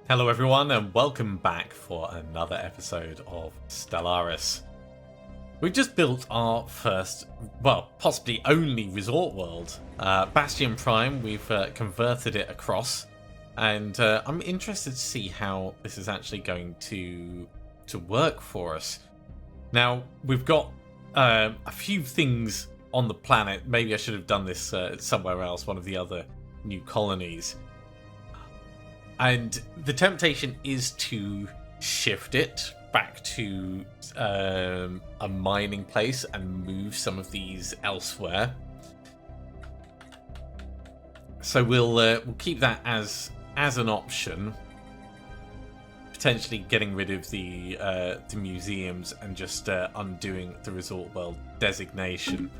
Hello everyone and welcome back for another episode of Stellaris. We just built our first, well, possibly only resort world. Bastion Prime, we've converted it across, and I'm interested to see how this is actually going to work for us. Now, we've got a few things on the planet. Maybe I should have done this somewhere else, one of the other new colonies. And the temptation is to shift it back to a mining place and move some of these elsewhere. So we'll keep that as an option. Potentially getting rid of the museums and just undoing the resort world designation.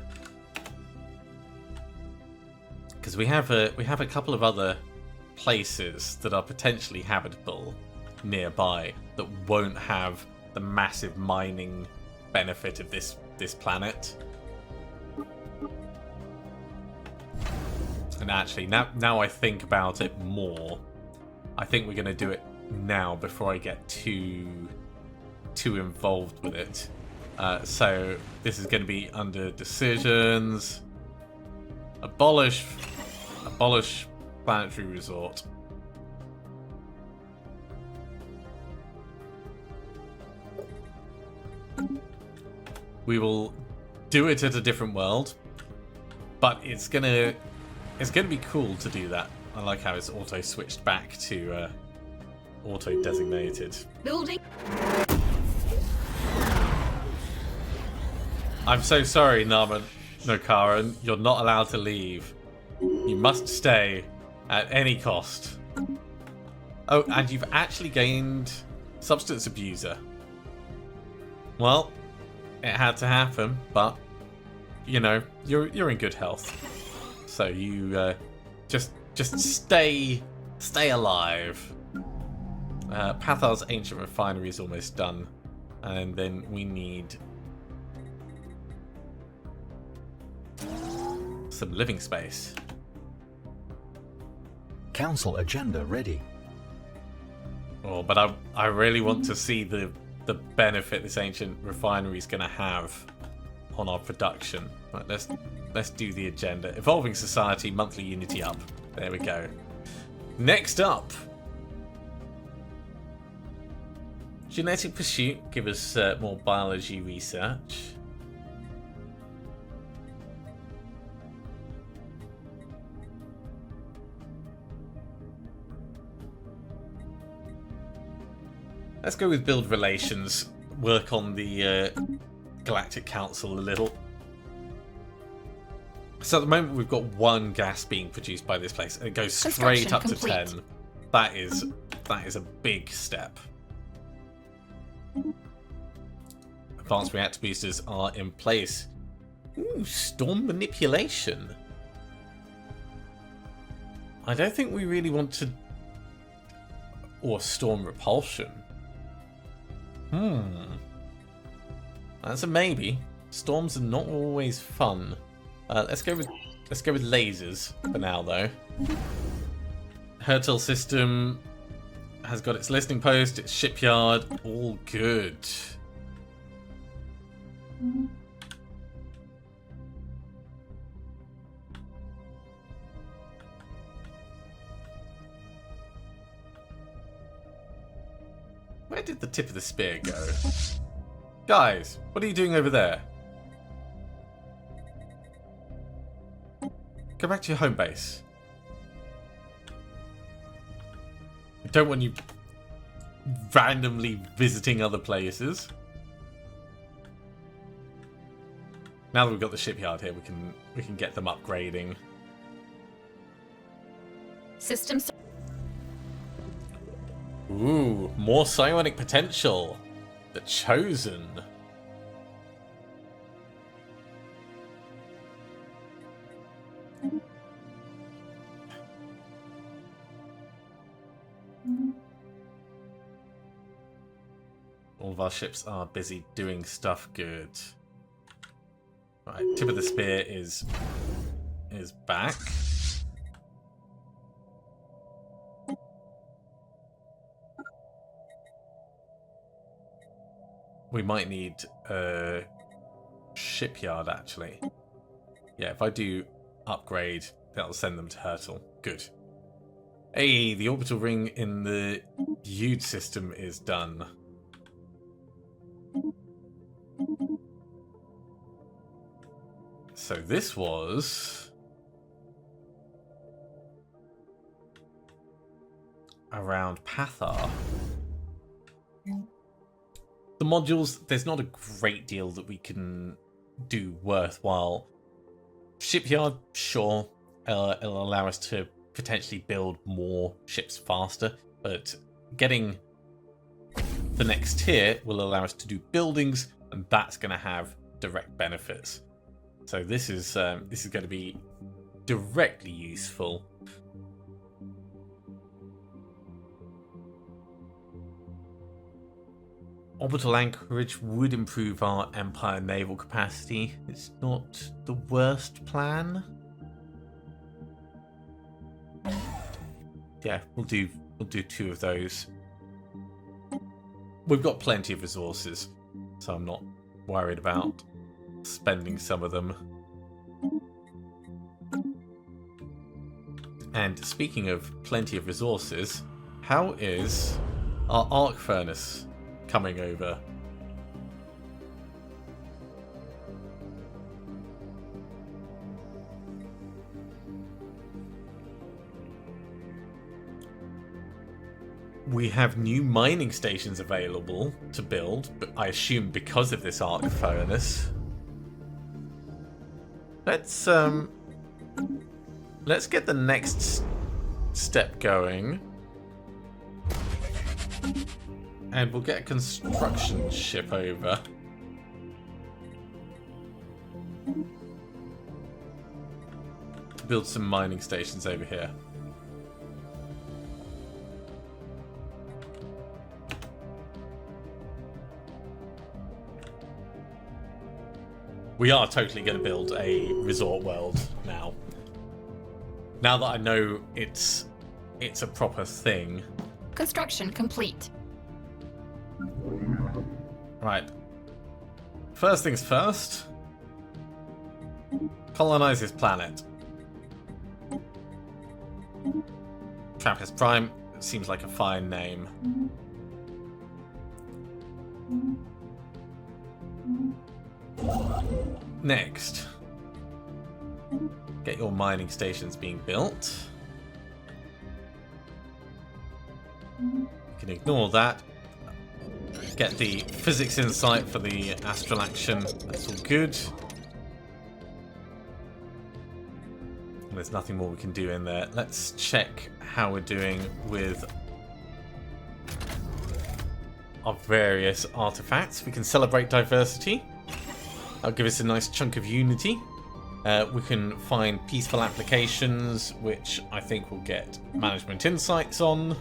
Because we have a couple of other places that are potentially habitable nearby that won't have the massive mining benefit of this planet. And actually, now I think about it more, I think we're going to do it now before I get too involved with it. So this is going to be under decisions. Abolish planetary resort. We will do it at a different world, but it's gonna be cool to do that. I like how it's auto switched back to auto designated. Building. I'm so sorry, Narman Nokaran. You're not allowed to leave. You must stay at any cost. Oh, and you've actually gained substance abuser. Well, it had to happen, but you know, you're in good health. So you just stay alive. Pathar's ancient refinery is almost done, and then we need some living space. Council agenda ready. Oh, but I really want to see the benefit this ancient refinery is going to have on our production. Right, let's do the agenda. Evolving society, monthly unity up. There we go. Next up, genetic pursuit. Give us more biology research. Let's go with build relations. Work on the Galactic Council a little. So at the moment we've got one gas being produced by this place, and it goes straight up to 10. That is a big step. Advanced reactor boosters are in place. Ooh, storm manipulation. I don't think we really want to... Or storm repulsion. That's a maybe. Storms are not always fun. Let's go with lasers for now, though. Hertel system has got its listening post, its shipyard, all good. Where did the tip of the spear go? Guys, what are you doing over there? Go back to your home base. I don't want you randomly visiting other places. Now that we've got the shipyard here, we can get them upgrading. Systems. Ooh, more psionic potential. The Chosen. All of our ships are busy doing stuff good. Right, tip of the spear is back. we might need a shipyard, actually. Yeah, if I do upgrade, that'll send them to Hurtle. Good. Hey, the orbital ring in the Yude system is done. So this was around Pathar. The modules, there's not a great deal that we can do worthwhile. Shipyard, sure, it'll allow us to potentially build more ships faster, but getting the next tier will allow us to do buildings, and that's going to have direct benefits. So this is going to be directly useful. Orbital anchorage would improve our Empire naval capacity. It's not the worst plan. Yeah, we'll do 2 of those. We've got plenty of resources, so I'm not worried about spending some of them. And speaking of plenty of resources, how is our arc furnace coming over? We have new mining stations available to build, but I assume because of this arc furnace. Let's get the next step going. And we'll get a construction ship over. To build some mining stations over here. We are totally going to build a resort world now. Now that I know it's a proper thing. Construction complete. Right. First things first. Colonize this planet. Trappist Prime seems like a fine name. Next. Get your mining stations being built. You can ignore that. Get the physics insight for the astral action. That's all good. There's nothing more we can do in there. Let's check how we're doing with our various artifacts. We can celebrate diversity. That'll give us a nice chunk of unity. We can find peaceful applications, which I think we'll get management insights on.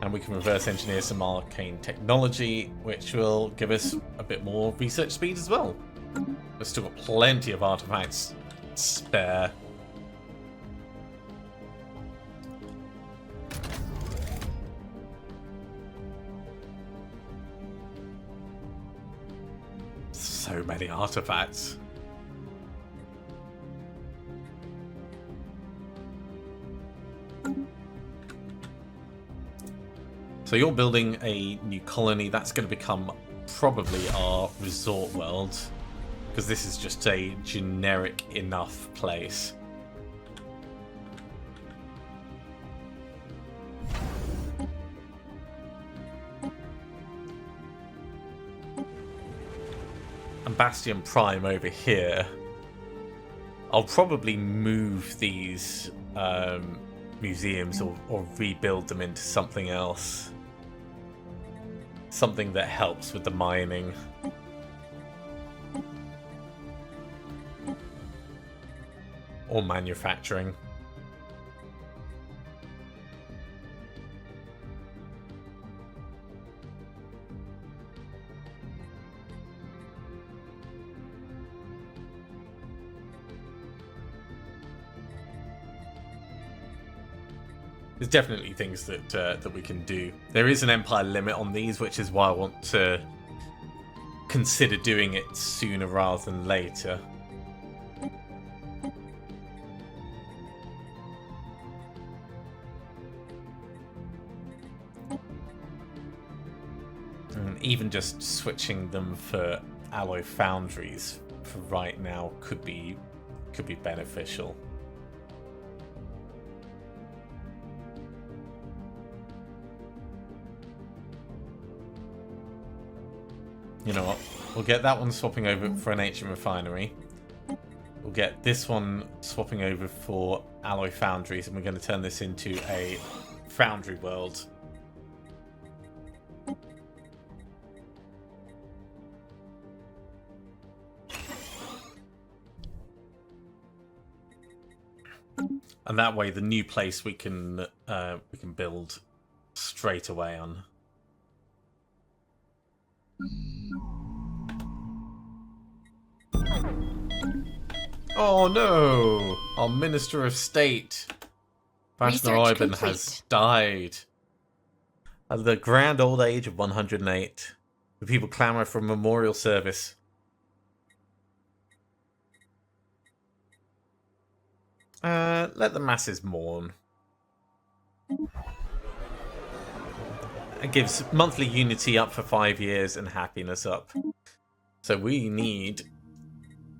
And we can reverse engineer some arcane technology, which will give us a bit more research speed as well. We've still got plenty of artifacts spare. So many artifacts. So you're building a new colony. That's going to become probably our resort world, because this is just a generic enough place. And Bastion Prime over here. I'll probably move these museums or rebuild them into something else. Something that helps with the mining. Or manufacturing. There's definitely things that we can do. There is an empire limit on these, which is why I want to consider doing it sooner rather than later. And even just switching them for alloy foundries for right now could be beneficial. You know what? We'll get that one swapping over for an ancient refinery. We'll get this one swapping over for alloy foundries, and we're going to turn this into a foundry world. And that way, the new place we can build straight away on. Oh no! Our Minister of State, Vashna Iben, has died at the grand old age of 108. The people clamour for a memorial service. Let the masses mourn. It gives monthly unity up for 5 years and happiness up. So we need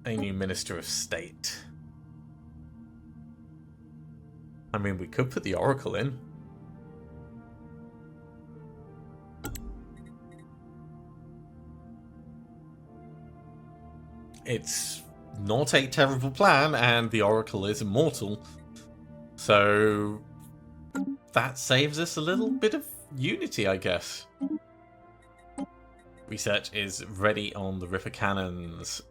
a new Minister of State. I mean, we could put the Oracle in. It's not a terrible plan, and the Oracle is immortal. So that saves us a little bit of unity, I guess. Research is ready on the Ripper cannons.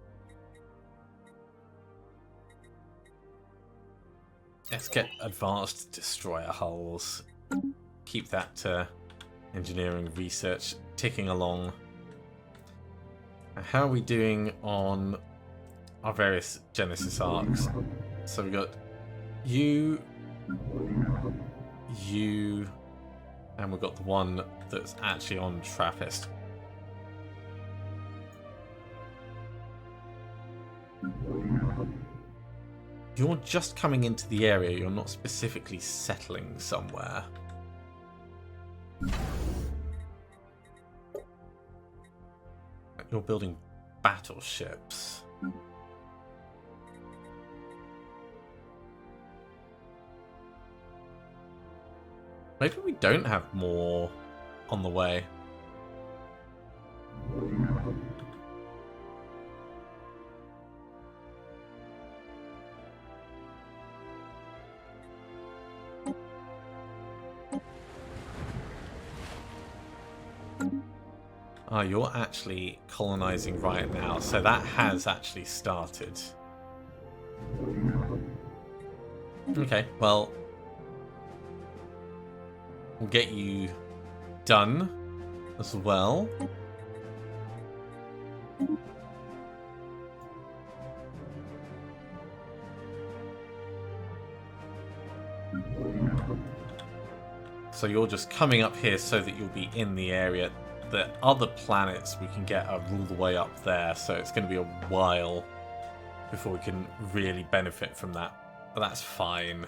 Let's get advanced destroyer hulls. Keep that engineering research ticking along. How are we doing on our various Genesis arcs? So we got you, and we've got the one that's actually on Trappist. You're just coming into the area, you're not specifically settling somewhere. You're building battleships. Maybe we don't have more on the way. Oh, you're actually colonizing right now, so that has actually started. Okay, well, we'll get you done as well. So you're just coming up here so that you'll be in the area. The other planets we can get are all the way up there, so it's going to be a while before we can really benefit from that. But that's fine.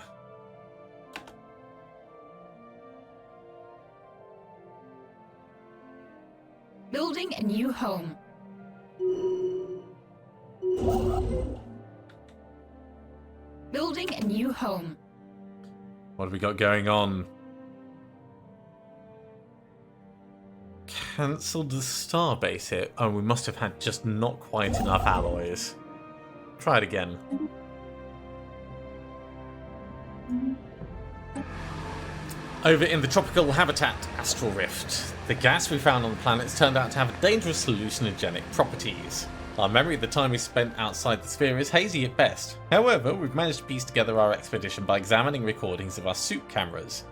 Building a new home. Building a new home. What have we got going on? Cancelled the starbase here. Oh, we must have had just not quite enough alloys. Try it again. Over in the tropical habitat Astral Rift, the gas we found on the planets turned out to have dangerous hallucinogenic properties. Our memory of the time we spent outside the sphere is hazy at best. However, we've managed to piece together our expedition by examining recordings of our suit cameras.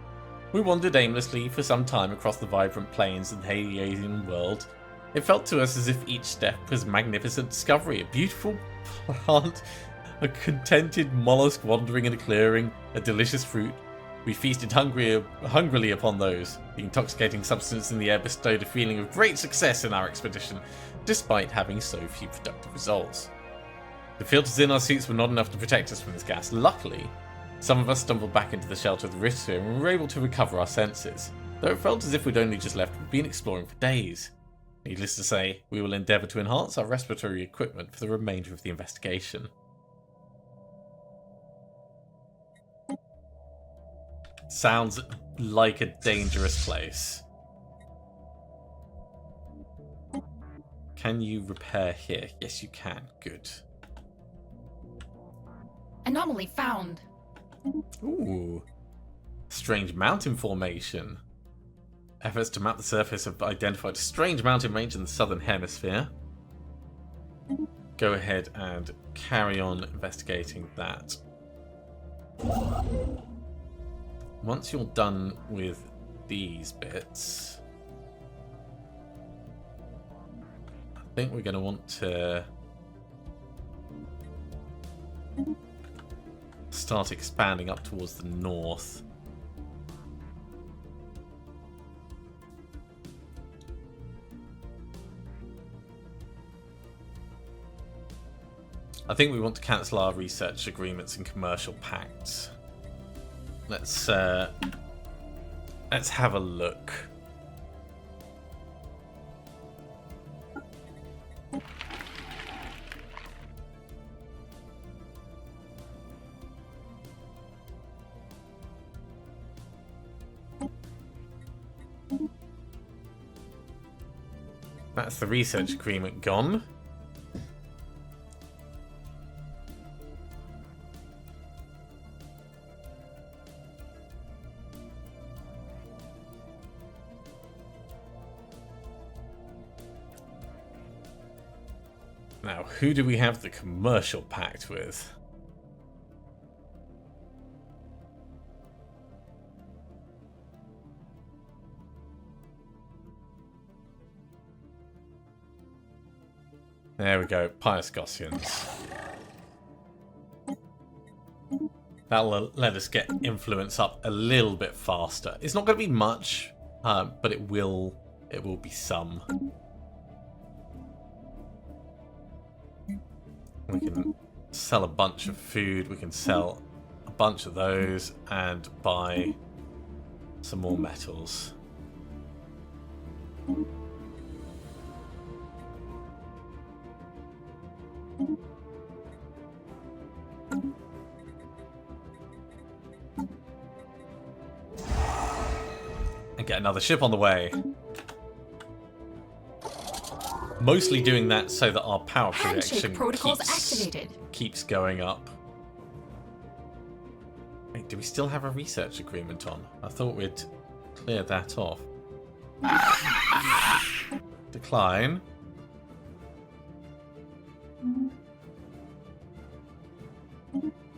We wandered aimlessly for some time across the vibrant plains of the Haliasian world. It felt to us as if each step was a magnificent discovery, a beautiful plant, a contented mollusk wandering in a clearing, a delicious fruit. We feasted hungrily upon those. The intoxicating substance in the air bestowed a feeling of great success in our expedition, despite having so few productive results. The filters in our suits were not enough to protect us from this gas. Luckily, some of us stumbled back into the shelter of the rift sphere and were able to recover our senses, though it felt as if we'd only just left and been exploring for days. Needless to say, we will endeavour to enhance our respiratory equipment for the remainder of the investigation. Sounds like a dangerous place. Can you repair here? Yes, you can. Good. Anomaly found. Ooh. Strange mountain formation. Efforts to map the surface have identified a strange mountain range in the southern hemisphere. Go ahead and carry on investigating that. Once you're done with these bits, I think we're going to want to start expanding up towards the north. I think we want to cancel our research agreements and commercial pacts. Let's have a look. That's the research agreement gone. Now, who do we have the commercial pact with? There we go, Pious Gossians. That'll let us get influence up a little bit faster. It's not going to be much, but it will be some. We can sell a bunch of food, we can sell a bunch of those, and buy some more metals. And get another ship on the way. Mostly doing that so that our power projection keeps going up. Wait, do we still have a research agreement on? I thought we'd clear that off. Decline.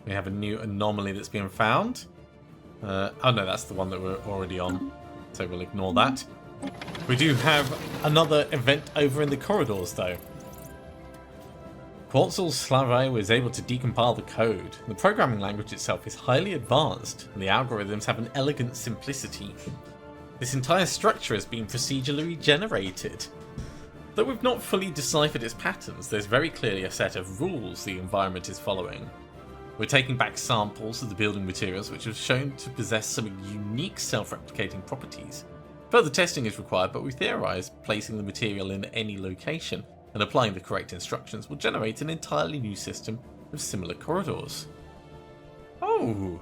We have a new anomaly that's been found. Oh no, that's the one that we're already on. So we'll ignore that. We do have another event over in the corridors, though. Quetzal Slarai was able to decompile the code. The programming language itself is highly advanced, and the algorithms have an elegant simplicity. This entire structure has been procedurally generated. Though we've not fully deciphered its patterns, there's very clearly a set of rules the environment is following. We're taking back samples of the building materials which have shown to possess some unique self-replicating properties. Further testing is required, but we theorise placing the material in any location and applying the correct instructions will generate an entirely new system of similar corridors. Oh!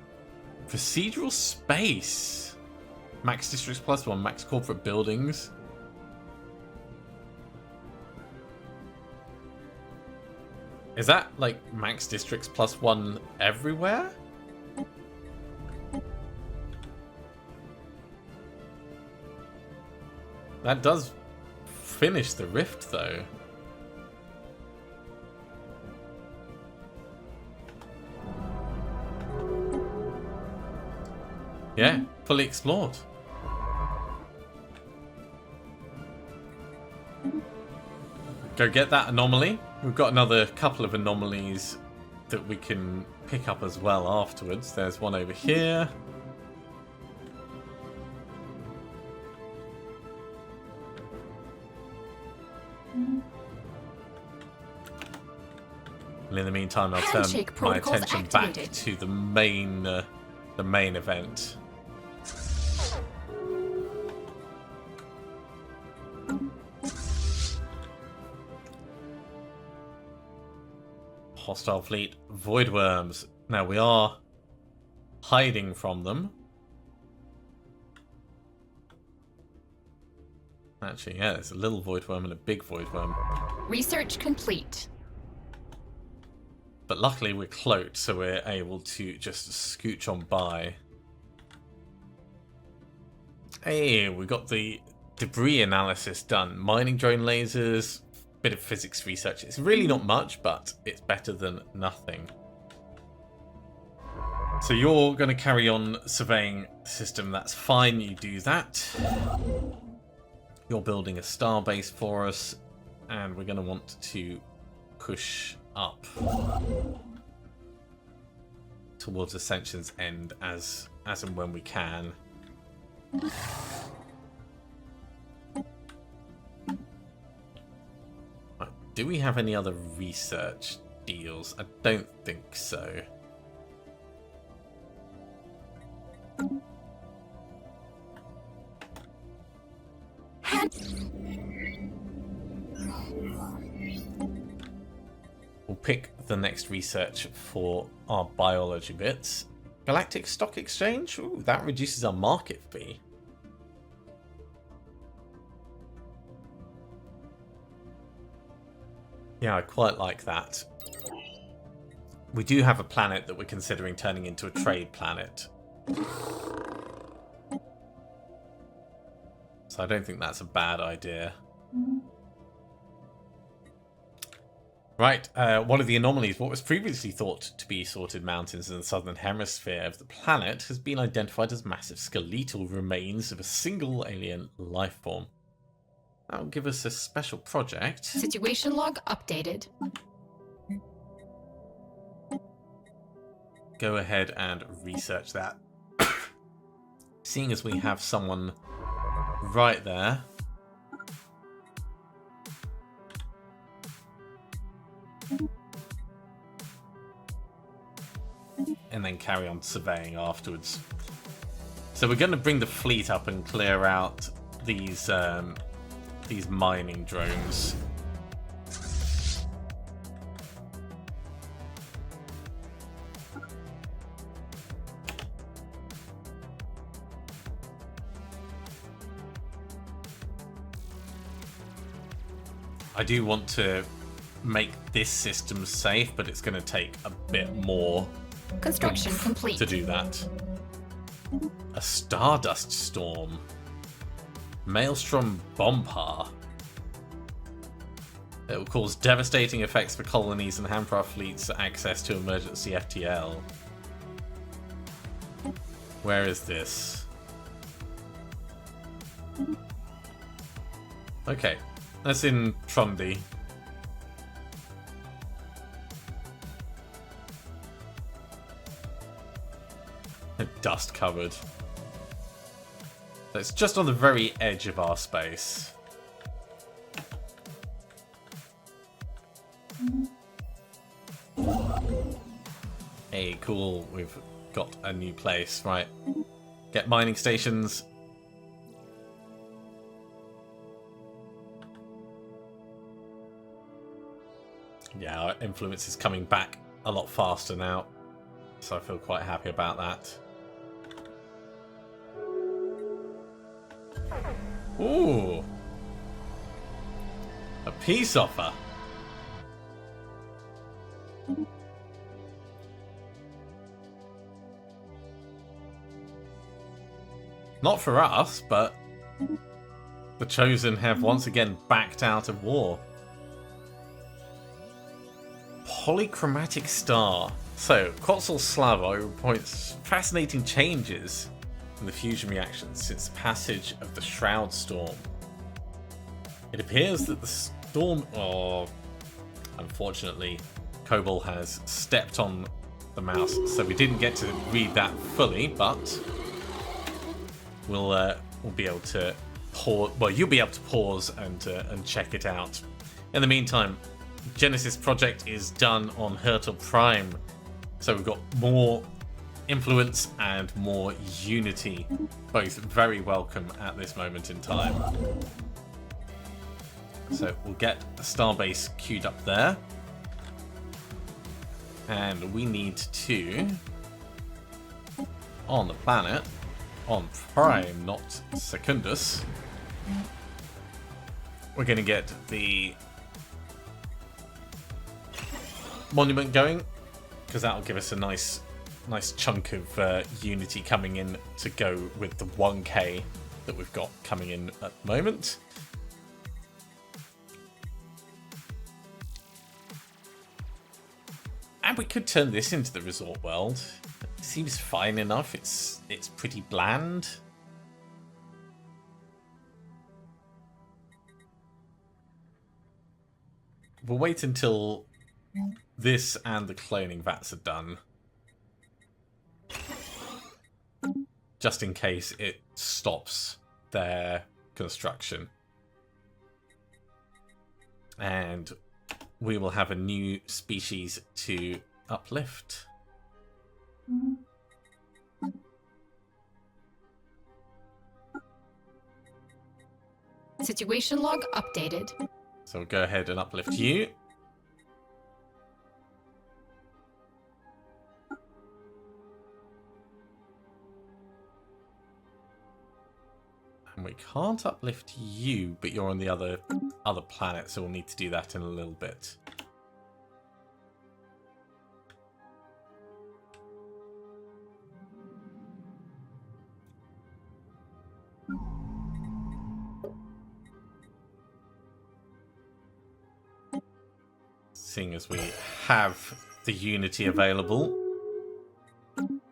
Procedural space! Max districts +1, max corporate buildings. Is that like max districts +1 everywhere? That does finish the rift, though. Yeah, fully explored. Go get that anomaly. We've got another couple of anomalies that we can pick up as well afterwards. There's one over here. And in the meantime, I'll turn Handshake my protocols attention back activated. to the main event. Hostile fleet, void worms. Now we are hiding from them. Actually, yeah, there's a little void worm and a big void worm. Research complete. But luckily we're cloaked, so we're able to just scooch on by. Hey, we got the debris analysis done. Mining drone lasers, bit of physics research. It's really not much, but it's better than nothing. So you're going to carry on surveying the system. That's fine, you do that. You're building a star base for us, and we're going to want to push up towards Ascension's end as and when we can. Do we have any other research deals? I don't think so. We'll pick the next research for our biology bits. Galactic Stock Exchange? Ooh, that reduces our market fee. Yeah, I quite like that. We do have a planet that we're considering turning into a trade planet. So I don't think that's a bad idea. Right, one of the anomalies, what was previously thought to be sorted mountains in the southern hemisphere of the planet, has been identified as massive skeletal remains of a single alien life form. That'll give us a special project. Situation log updated. Go ahead and research that. Seeing as we have someone right there. And then carry on surveying afterwards. So we're going to bring the fleet up and clear out these mining drones. I do want to make this system safe, but it's going to take a bit more Construction complete. to do that. A Stardust Storm. Maelstrom Bombhar. It will cause devastating effects for colonies and hamper our fleet's access to emergency FTL. Where is this? Okay, that's in Trundy. Dust covered. So it's just on the very edge of our space. Hey, cool. We've got a new place. Right. Get mining stations. Yeah, our influence is coming back a lot faster now. So I feel quite happy about that. Ooh. A peace offer. Not for us, but the Chosen have once again backed out of war. Polychromatic star. So, Quetzal Slavo reports fascinating changes in the fusion reactions since the passage of the Shroud Storm. It appears that the storm... Oh, unfortunately, Kobol has stepped on the mouse, so we didn't get to read that fully, but we'll be able to pause. Well, you'll be able to pause and check it out. In the meantime, Genesis project is done on Hurtle Prime. So we've got more influence and more unity. Both very welcome at this moment in time. So we'll get a starbase queued up there. And we need to, on the planet, on Prime, not Secundus, we're going to get the monument going, because that'll give us a nice chunk of unity coming in to go with the 1k that we've got coming in at the moment. And we could turn this into the resort world. It seems fine enough. It's pretty bland. We'll wait until this and the cloning vats are done. Just in case it stops their construction. And we will have a new species to uplift. Situation log updated. So we'll go ahead and uplift you. And we can't uplift you, but you're on the other planet, so we'll need to do that in a little bit. Seeing as we have the unity available,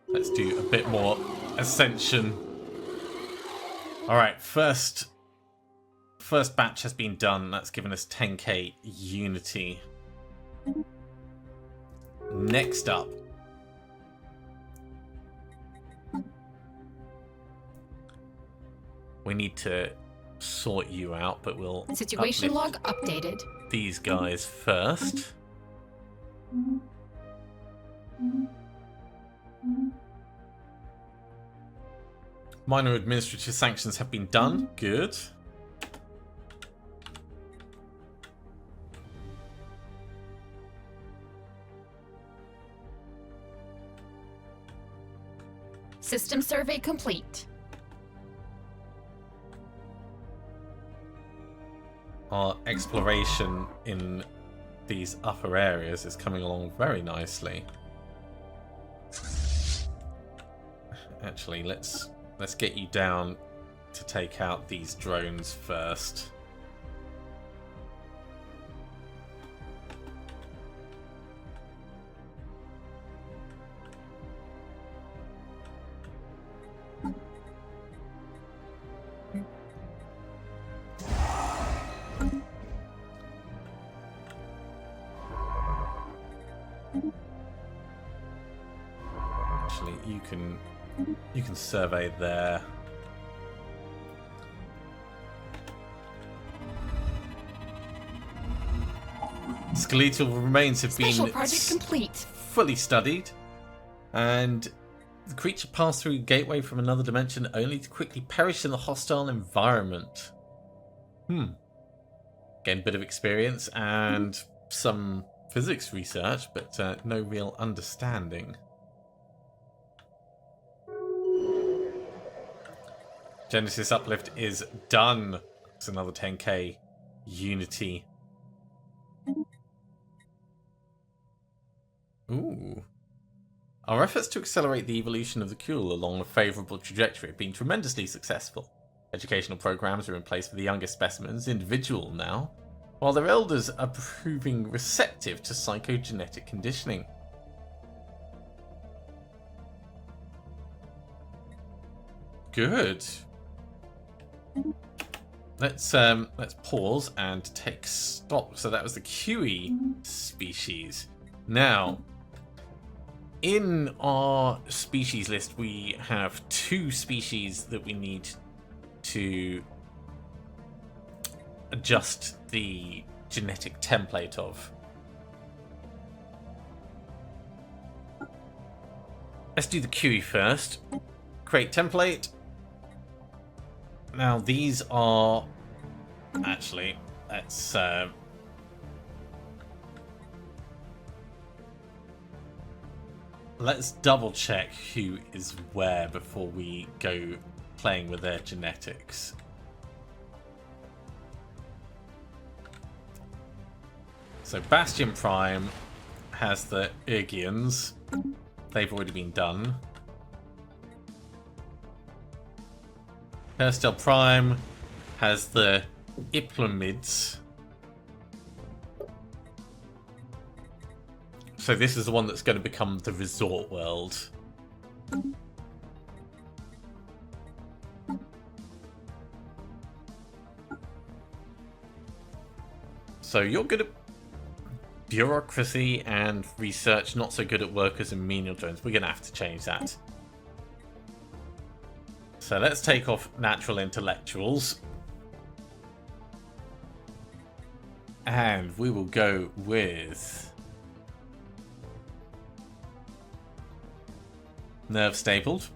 let's do a bit more ascension. Alright, first batch has been done. That's given us 10k unity. Next up, we need to sort you out, but we'll Situation log updated. These guys first. Minor administrative sanctions have been done. Good. System survey complete. Our exploration in these upper areas is coming along very nicely. Actually, let's get you down to take out these drones first. Actually, you can survey there. Skeletal remains have Special been project complete. fully studied, and the creature passed through a gateway from another dimension only to quickly perish in the hostile environment. Gain a bit of experience and some physics research, but no real understanding. Genesis uplift is done. It's another 10k unity. Ooh. Our efforts to accelerate the evolution of the Kuhl along a favourable trajectory have been tremendously successful. Educational programs are in place for the youngest specimens, individual now, while their elders are proving receptive to psychogenetic conditioning. Good. Let's pause and take stock. So that was the QE species. Now, in our species list, we have 2 species that we need to adjust the genetic template of. Let's do the QE first. Create template. Now these are... Actually, let's double check who is where before we go playing with their genetics. So Bastion Prime has the Irgians. They've already been done. Kerstel Prime has the Iplamids. So this is the one that's going to become the resort world. So you're good at bureaucracy and research, not so good at workers and menial drones. We're going to have to change that. So let's take off natural intellectuals. And we will go with nerve stapled.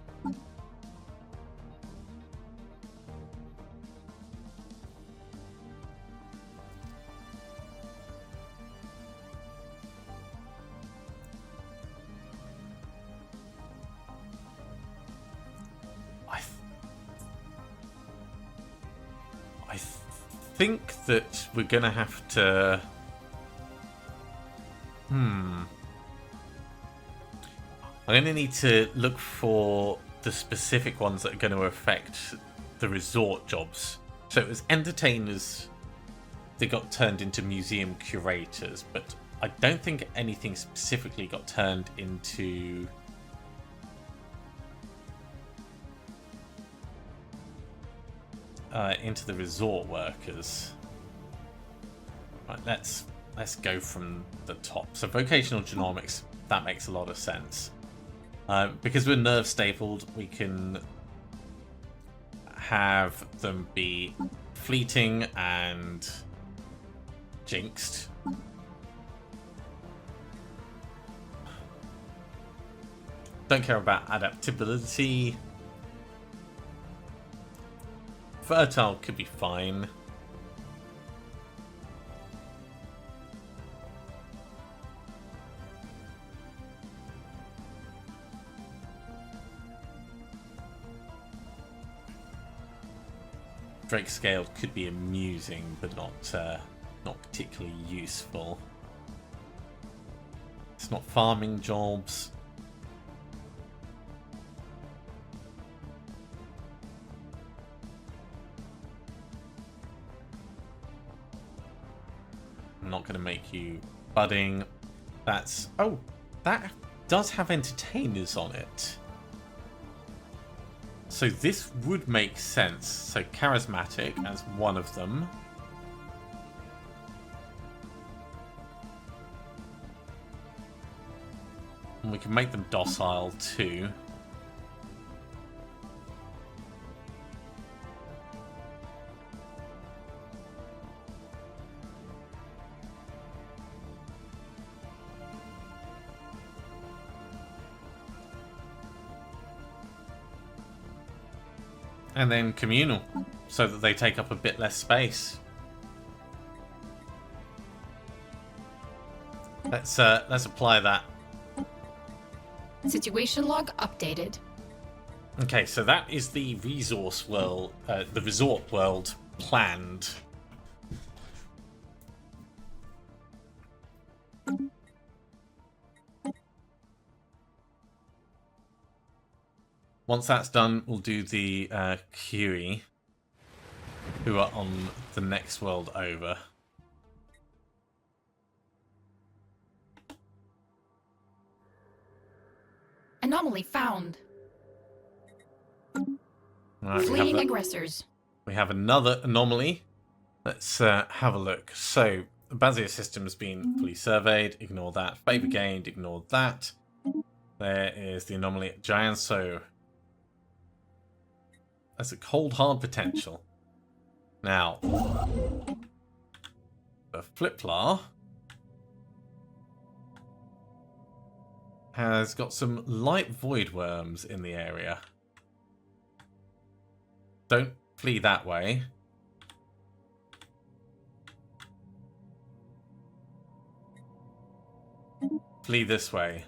I think that we're gonna have to... I'm gonna need to look for the specific ones that are going to affect the resort jobs. So it was entertainers that got turned into museum curators, but I don't think anything specifically got turned into... into the resort workers. Right, let's go from the top. So vocational genomics, that makes a lot of sense. Because we're nerve stapled, we can have them be fleeting and jinxed. Don't care about adaptability. Fertile could be fine. Drake scaled could be amusing, but not particularly useful. It's not farming jobs. I'm not going to make you budding. That's... Oh, that does have entertainers on it. So this would make sense. So charismatic as one of them. And we can make them docile too. And then communal, so that they take up a bit less space. Let's apply that. Situation log updated. Okay, so that is the resource world, the resort world planned. Once that's done, we'll do the QE, who are on the next world over. Anomaly found. Right, Fleeing aggressors. We have another anomaly. Let's have a look. So, the Basia system has been fully surveyed. Ignore that. Favor gained. Ignore that. There is the anomaly at Giant. So, that's a cold hard potential. Now, the Fliplar has got some light void worms in the area. Don't flee that way. Flee this way.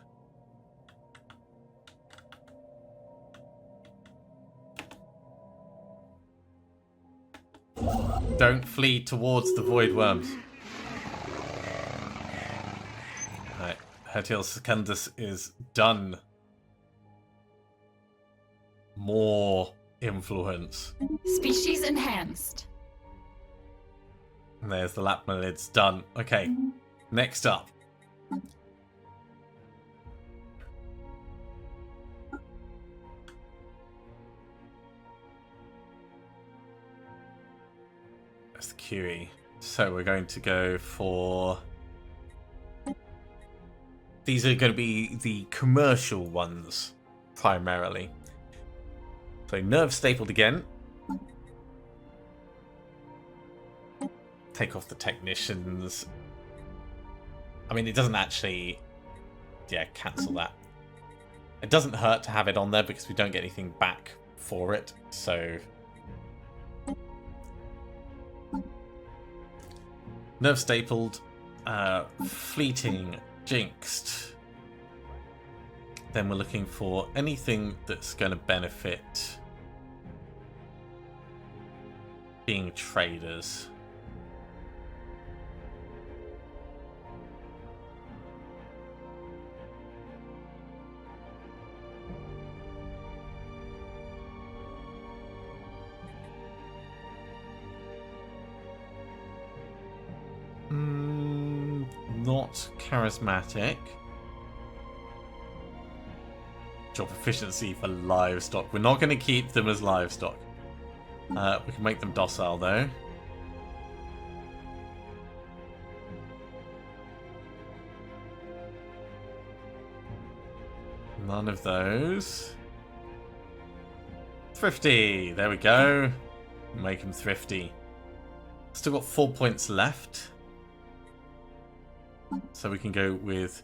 Don't flee towards the void worms. Right, Hertil Secundus is done. More influence. Species enhanced. And there's the Lapmalids done. Okay, next up. That's the QE. So we're going to go for... These are going to be the commercial ones, primarily. So nerve stapled again. Take off the technicians. I mean, it doesn't actually... Yeah, cancel that. It doesn't hurt to have it on there because we don't get anything back for it, so... Nerve stapled, fleeting, jinxed. Then we're looking for anything that's going to benefit being traders. Not charismatic. Job efficiency for livestock. We're not going to keep them as livestock. We can make them docile though. None of those. Thrifty. There we go. Make them thrifty. Still got 4 points left. So we can go with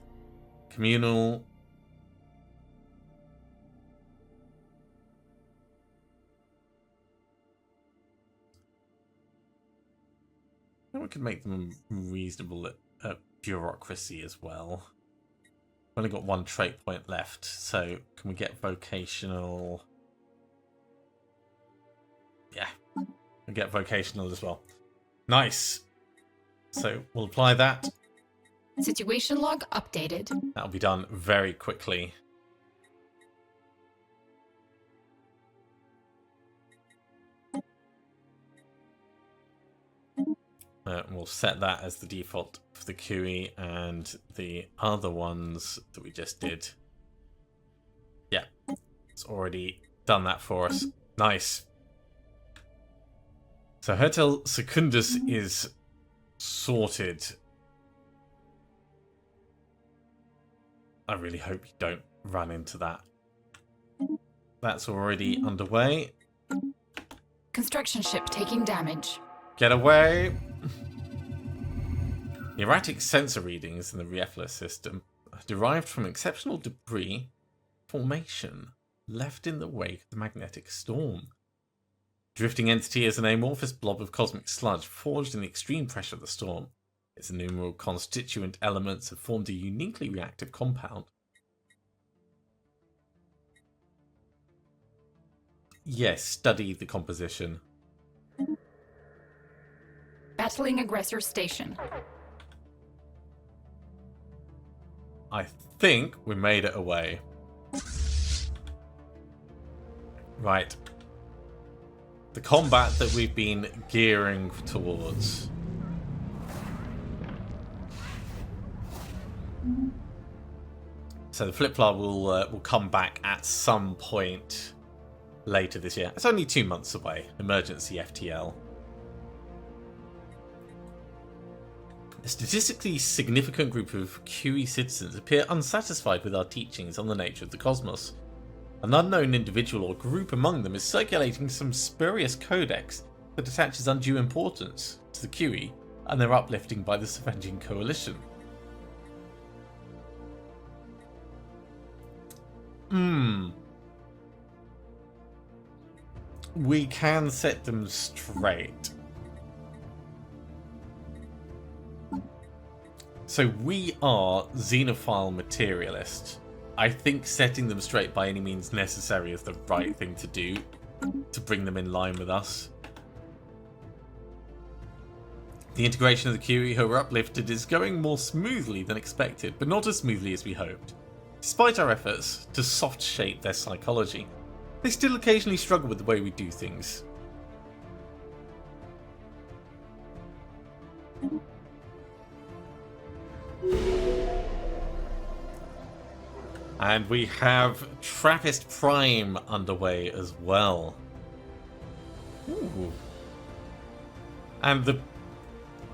communal. And we can make them reasonable at bureaucracy as well. We've only got 1 trait point left, so can we get vocational? Yeah, we get vocational as well. Nice. So we'll apply that. Situation log updated. That'll be done very quickly. We'll set that as the default for the QE and the other ones that we just did. Yeah, it's already done that for us. Nice. So Hertil Secundus is sorted. I really hope you don't run into that. That's already underway. Construction ship taking damage. Get away! Erratic sensor readings in the Riefler system are derived from exceptional debris formation left in the wake of the magnetic storm. Drifting entity is an amorphous blob of cosmic sludge forged in the extreme pressure of the storm. Its innumerable constituent elements have formed a uniquely reactive compound. Yes, study the composition. Battling aggressor station. I think we made it away. Right. The combat that we've been gearing towards. So the flip-flop will come back at some point later this year. It's only 2 months away. Emergency FTL. A statistically significant group of QE citizens appear unsatisfied with our teachings on the nature of the cosmos. An unknown individual or group among them is circulating some spurious codex that attaches undue importance to the QE and their uplifting by the Avenging Coalition. We can set them straight. So we are Xenophile materialists. I think setting them straight by any means necessary is the right thing to do to bring them in line with us. The integration of the Curie who were uplifted is going more smoothly than expected, but not as smoothly as we hoped. Despite our efforts to soft shape their psychology, they still occasionally struggle with the way we do things. And we have Trappist Prime underway as well. Ooh. And the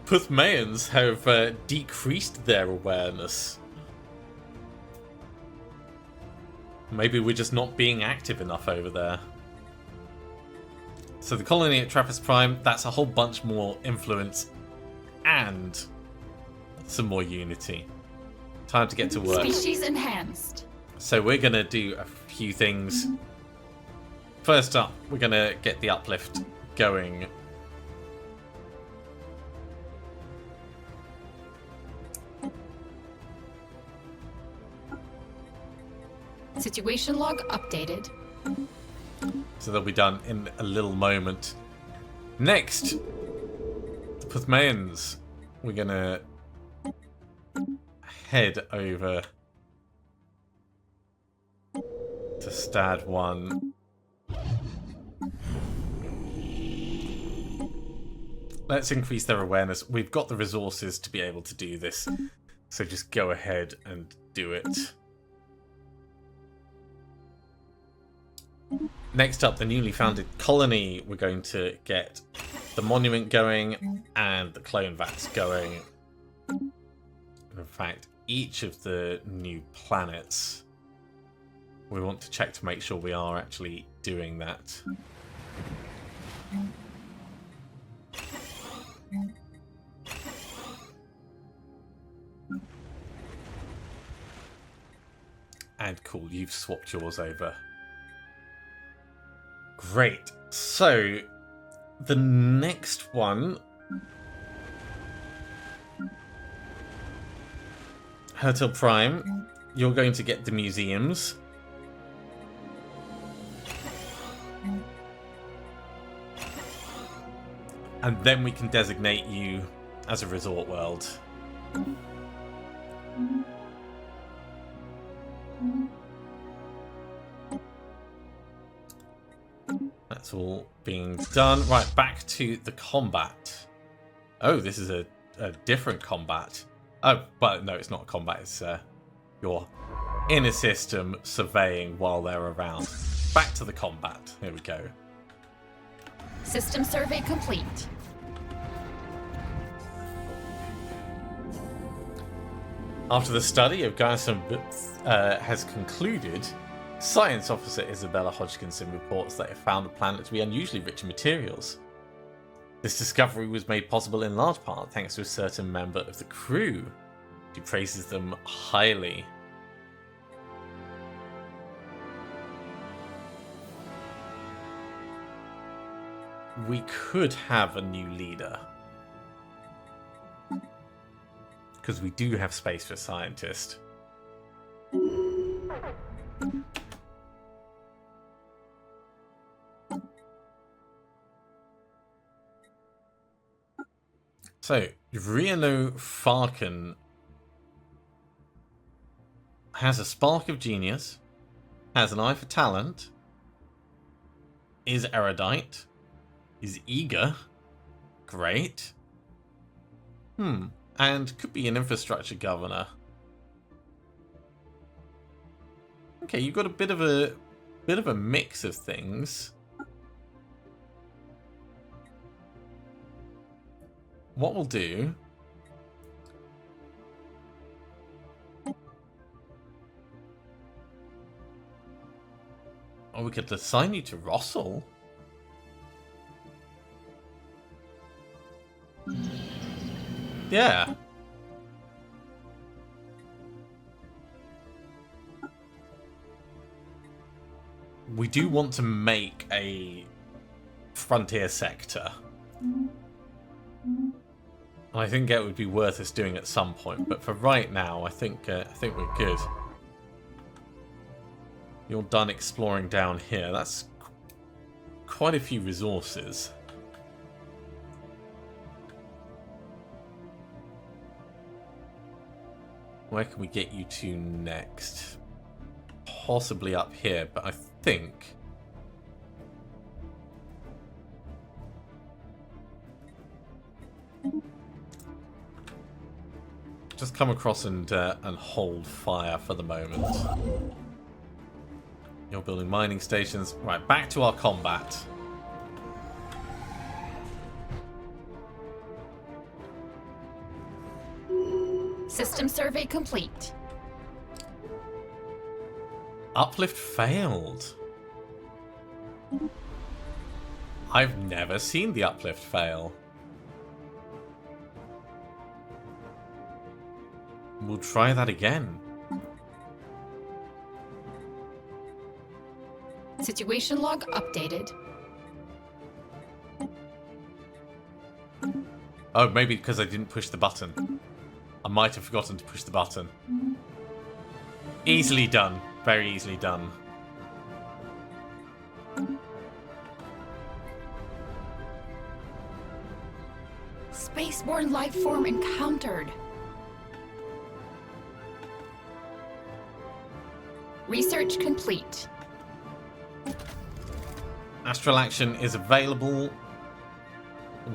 Puthmayans have decreased their awareness. Maybe we're just not being active enough over there. So the colony at Trappist Prime, that's a whole bunch more influence and some more unity. Time to get to work. Species enhanced. So we're going to do a few things. First up, we're going to get the uplift going. Situation log updated. So they'll be done in a little moment. Next, the Puthmayans. We're going to head over to Stad 1. Let's increase their awareness. We've got the resources to be able to do this. So just go ahead and do it. Next up, the newly founded colony. We're going to get the monument going and the clone vats going. In fact, each of the new planets, we want to check to make sure we are actually doing that. And cool, you've swapped yours over. Great. So, the next one... Hertel Prime, you're going to get the museums. And then we can designate you as a resort world. That's all being done. Right, back to the combat. Oh, this is a different combat. Oh, well, no, it's not combat. It's your inner system surveying while they're around. Back to the combat. Here we go. System survey complete. After the study of Geisson has concluded, Science Officer Isabella Hodgkinson reports that it found the planet to be unusually rich in materials. This discovery was made possible in large part thanks to a certain member of the crew. She praises them highly. We could have a new leader. Because we do have space for a scientist. So, Xenophile has a spark of genius, has an eye for talent, is erudite, is eager, great, and could be an infrastructure governor. Okay, you've got a bit of a mix of things. What we'll do... Oh, we could assign you to Russell. Yeah. we do want to make a frontier sector. I think it would be worth us doing at some point, but for right now, I think we're good. You're done exploring down here. That's quite a few resources. Where can we get you to next? Possibly up here, but I think... just come across and hold fire for the moment. You're building mining stations. Right, back to our combat. System survey complete. Uplift failed. I've never seen the uplift fail. We'll try that again. Situation log updated. Oh, maybe because I didn't push the button. I might have forgotten to push the button. Easily done. Very easily done. Spaceborne life form encountered. Research complete. Astral action is available.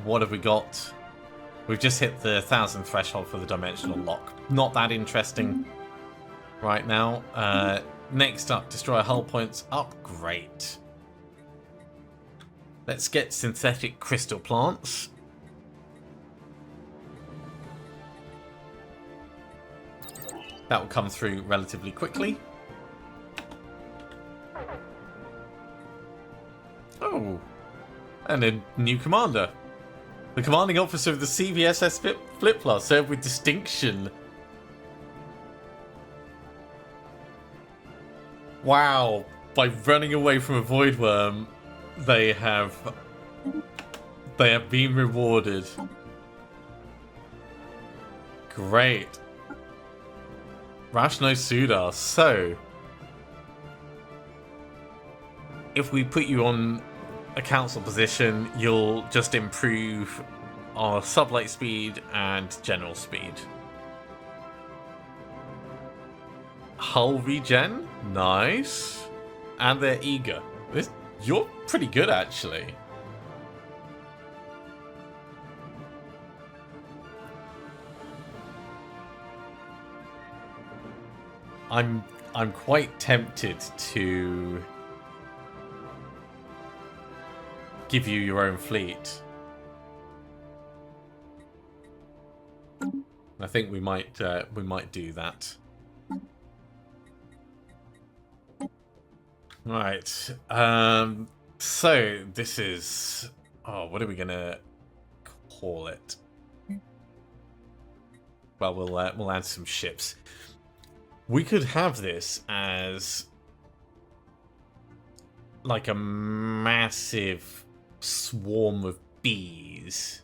What have we got? We've just hit the 1,000 threshold for the dimensional lock. Not that interesting right now. Next up, destroy hull points. Upgrade. Let's get synthetic crystal plants. That will come through relatively quickly. Oh, and a new commander. The commanding officer of the CVSS Flip Plus served with distinction. Wow, by running away from a void worm, they have been rewarded. Great. Rashno Sudar. So, if we put you on a council position, you'll just improve our sublight speed and general speed. Hull regen, nice, and they're eager. You're pretty good, actually. I'm quite tempted to give you your own fleet. I think we might do that. Right. So this is, what are we gonna call it? Well, we'll add some ships. We could have this as like a massive swarm of bees.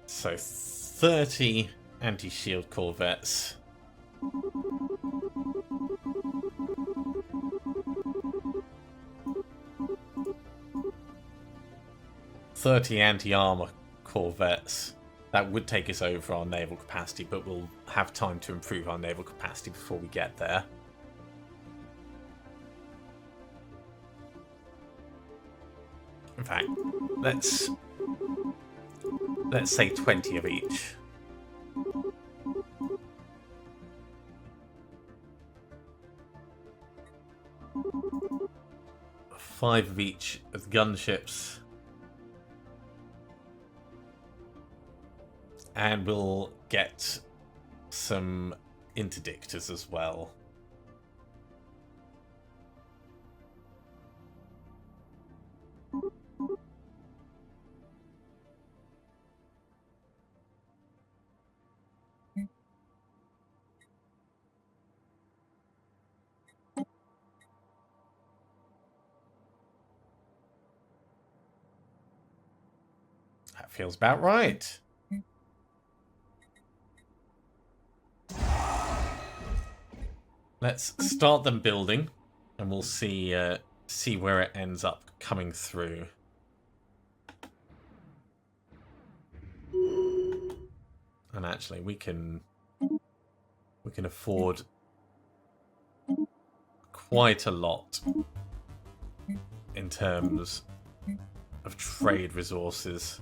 So 30 anti-shield corvettes. $30 anti-armor corvettes. That would take us over our naval capacity, but we'll have time to improve our naval capacity before we get there. In fact, let's say 20 of each. Five of each as gunships. And we'll get some interdictors as well. That feels about right. Let's start them building, and we'll see where it ends up coming through. And actually, we can afford quite a lot in terms of trade resources.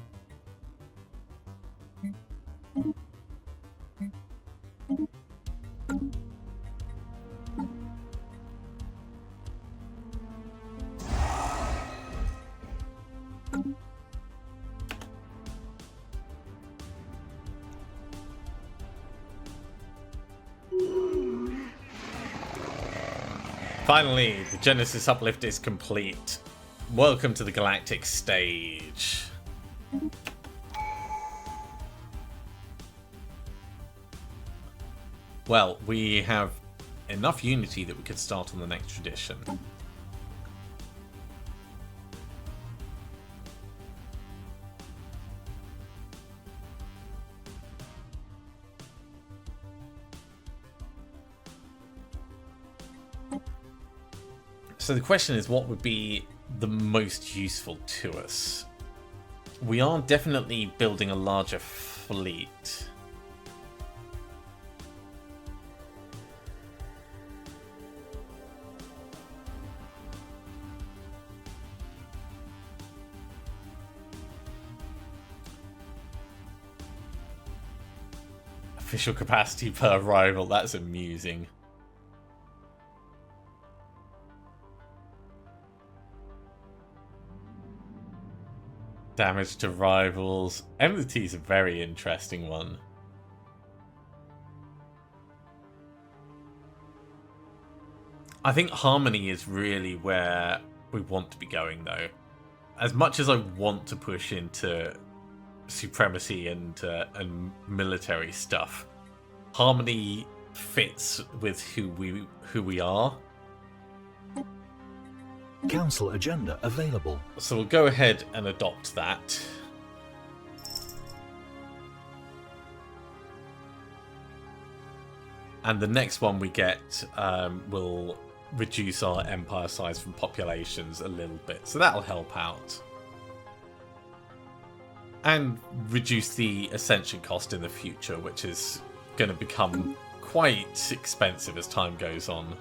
Finally, the Genesis uplift is complete. Welcome to the galactic stage. Well, we have enough unity that we could start on the next tradition. So the question is, what would be the most useful to us? We are definitely building a larger fleet. Official capacity per rival, that's amusing. Damage to rivals. Enmity is a very interesting one. I think harmony is really where we want to be going, though. As much as I want to push into supremacy and military stuff, harmony fits with who we are. Council agenda available. So we'll go ahead and adopt that. And the next one we get will reduce our empire size from populations a little bit. So that'll help out. And reduce the ascension cost in the future, which is going to become quite expensive as time goes on.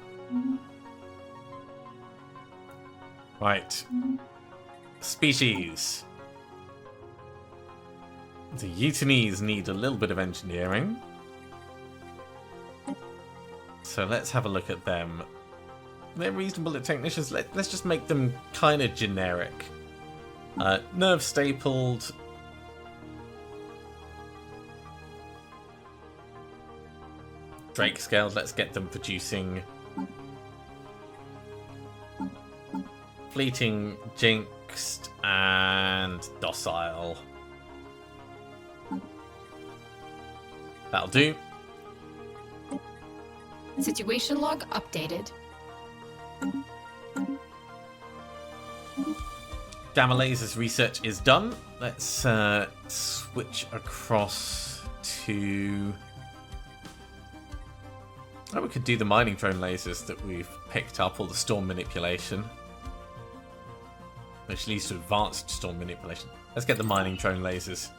Right. Species. The Utinees need a little bit of engineering. So let's have a look at them. They're reasonable at technicians. Let's just make them kind of generic. Nerve stapled. Drake scaled. Let's get them producing fleeting, jinxed, and docile. That'll do. Situation log updated. Gamma lasers research is done. Let's switch across to... Oh, we could do the mining drone lasers that we've picked up, or the storm manipulation. Which leads to advanced storm manipulation. Let's get the mining drone lasers.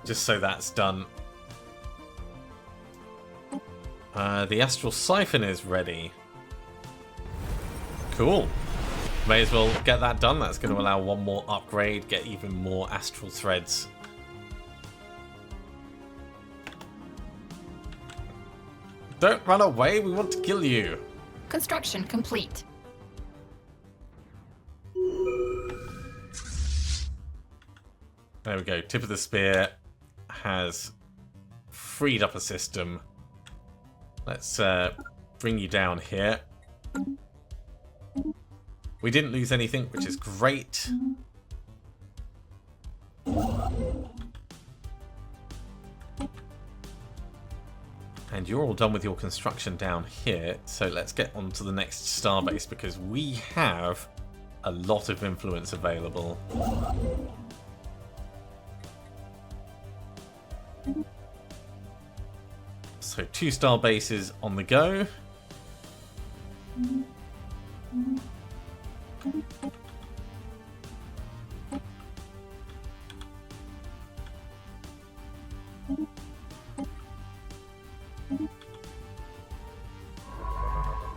Just so that's done. The astral siphon is ready. Cool. May as well get that done. That's going to allow one more upgrade, get even more astral threads. Don't run away, we want to kill you. Construction complete. There we go. Tip of the spear has freed up a system. Let's bring you down here. We didn't lose anything, which is great. And you're all done with your construction down here, so let's get on to the next starbase, because we have a lot of influence available. So 2-star bases on the go.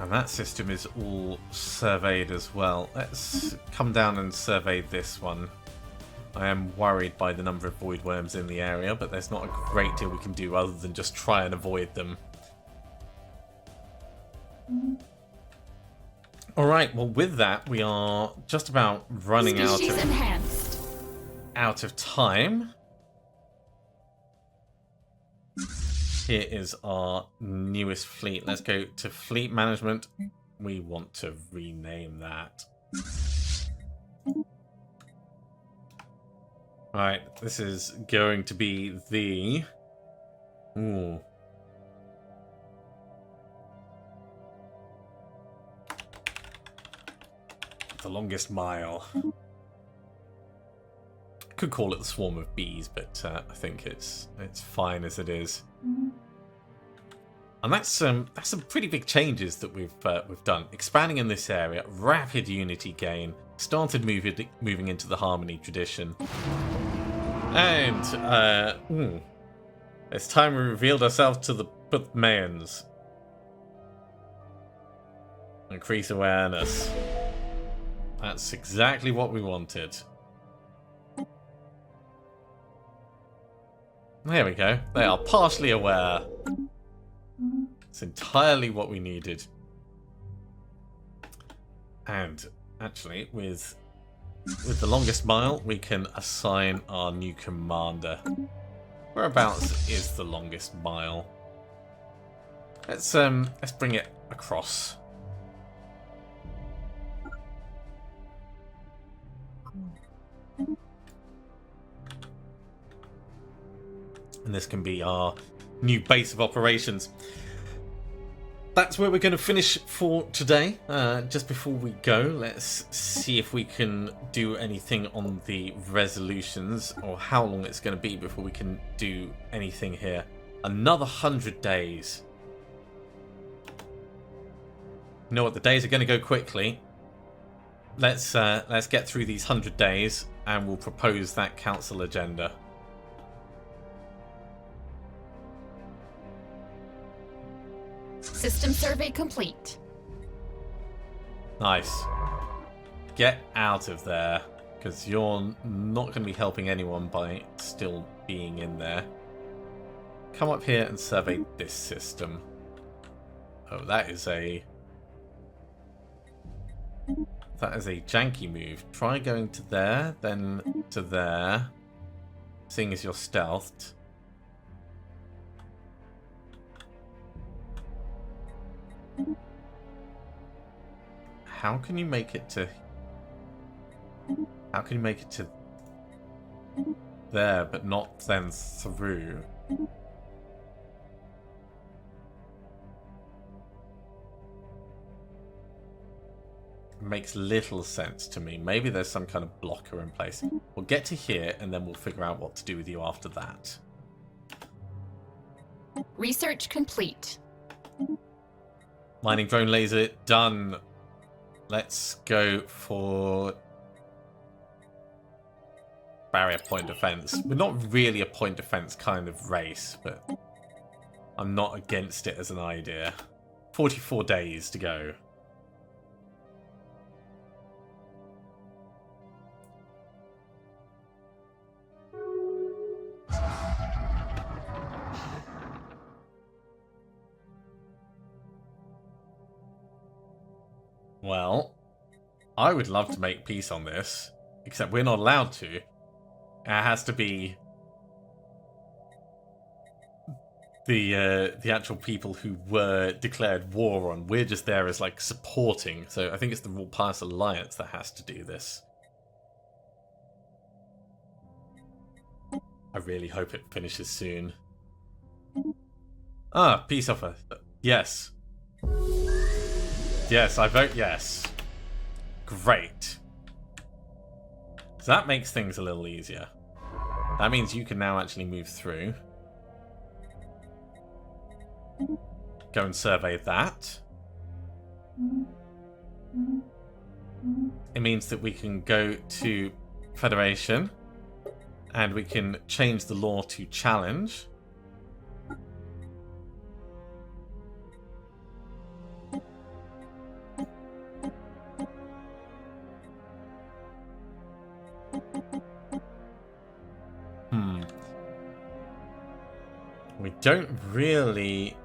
And that system is all surveyed as well. Let's come down and survey this one. I am worried by the number of void worms in the area, but there's not a great deal we can do other than just try and avoid them. Alright, well with that, we are just about running out of time. Here is our newest fleet. Let's go to fleet management. We want to rename that. Right, this is going to be the... Ooh. The longest mile. Could call it the swarm of bees, but I think it's fine as it is. And that's some pretty big changes that we've done. Expanding in this area, rapid unity gain, started moving into the harmony tradition, and it's time we revealed ourselves to the Mayans. Increase awareness. That's exactly what we wanted. There we go. They are partially aware. It's entirely what we needed. And actually, with the longest mile, we can assign our new commander. Whereabouts is the longest mile? Let's bring it across. And this can be our new base of operations. That's where we're going to finish for today. Just before we go, let's see if we can do anything on the resolutions, or how long it's going to be before we can do anything here. Another 100 days. You know what? The days are going to go quickly. Let's get through these 100 days, and we'll propose that council agenda. System survey complete. Nice. Get out of there, because you're not going to be helping anyone by still being in there. Come up here and survey this system. Oh, that is a janky move. Try going to there, then to there, seeing as you're stealthed. How can you make it to... How can you make it to there, but not then through? Makes little sense to me. Maybe there's some kind of blocker in place. We'll get to here, and then we'll figure out what to do with you after that. Research complete. Mining drone laser done. Let's go for barrier point defense. We're not really a point defense kind of race, but I'm not against it as an idea. 44 days to go. Well, I would love to make peace on this, except we're not allowed to. It has to be the actual people who were declared war on. We're just there as like supporting. So I think it's the Royal Pious Alliance that has to do this. I really hope it finishes soon. Ah, peace offer. Yes. Yes, I vote yes. Great. So that makes things a little easier. That means you can now actually move through. go and survey that. It means that we can go to Federation and we can change the law to challenge. We don't really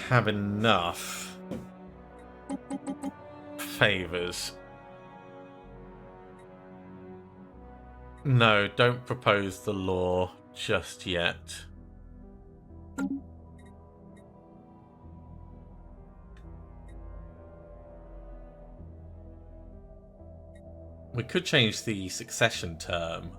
have enough favors. No, don't propose the law just yet. We could change the succession term.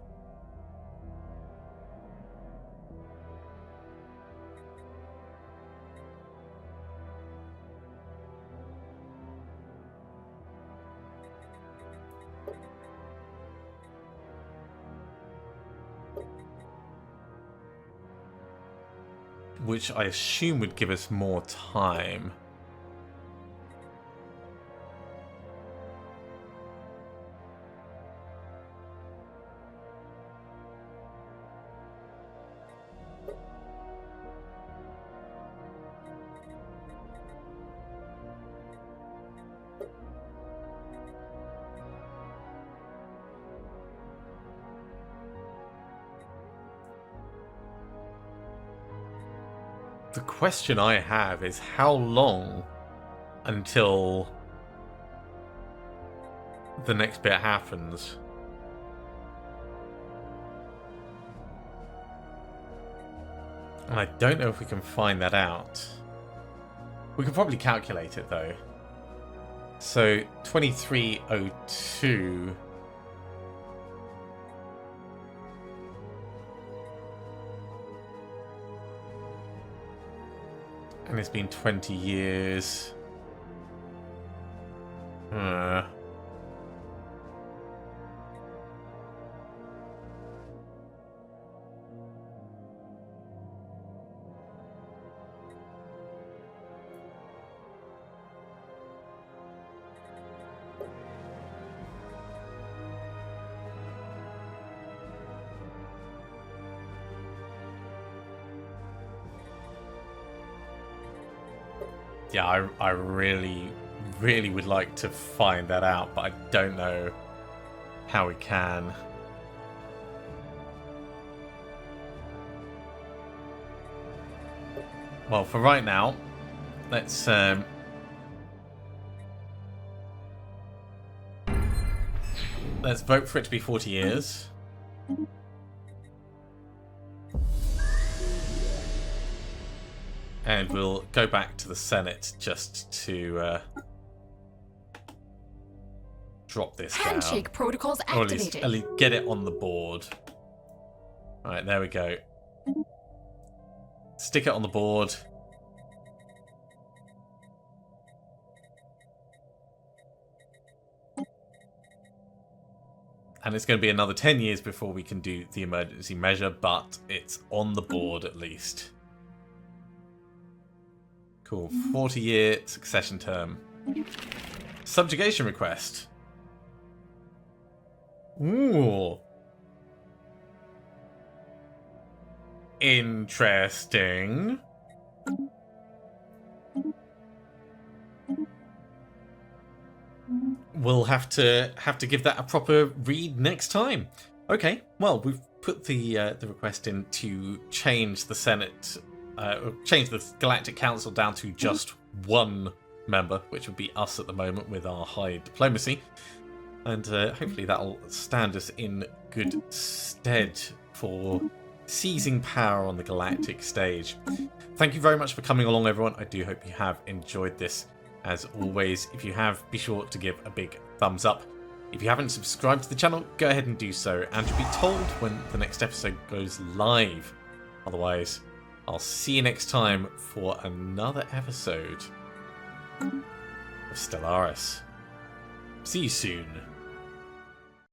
Which I assume would give us more time. The question I have is how long until the next bit happens? And I don't know if we can find that out. We could probably calculate it though. So 2302. And it's been 20 years. Yeah, I really would like to find that out, but I don't know how we can. Well, for right now, let's vote for it to be 40 years. And we'll go back to the Senate just to drop this Handshake down. protocols Or activated. at least get it on the board. Alright, there we go. Stick it on the board. And it's going to be another 10 years before we can do the emergency measure, but it's on the board at least. Cool. 40-year succession term. Subjugation request. Ooh. Interesting. We'll have to give that a proper read next time. Okay. Well, we've put the request in to change the Senate. Change the Galactic Council down to just one member, which would be us at the moment with our high diplomacy. And hopefully that'll stand us in good stead for seizing power on the galactic stage. Thank you very much for coming along, everyone. I do hope you have enjoyed this. As always, if you have, be sure to give a big thumbs up. If you haven't subscribed to the channel, go ahead and do so, and you'll be told when the next episode goes live. Otherwise, I'll see you next time for another episode of Stellaris. See you soon.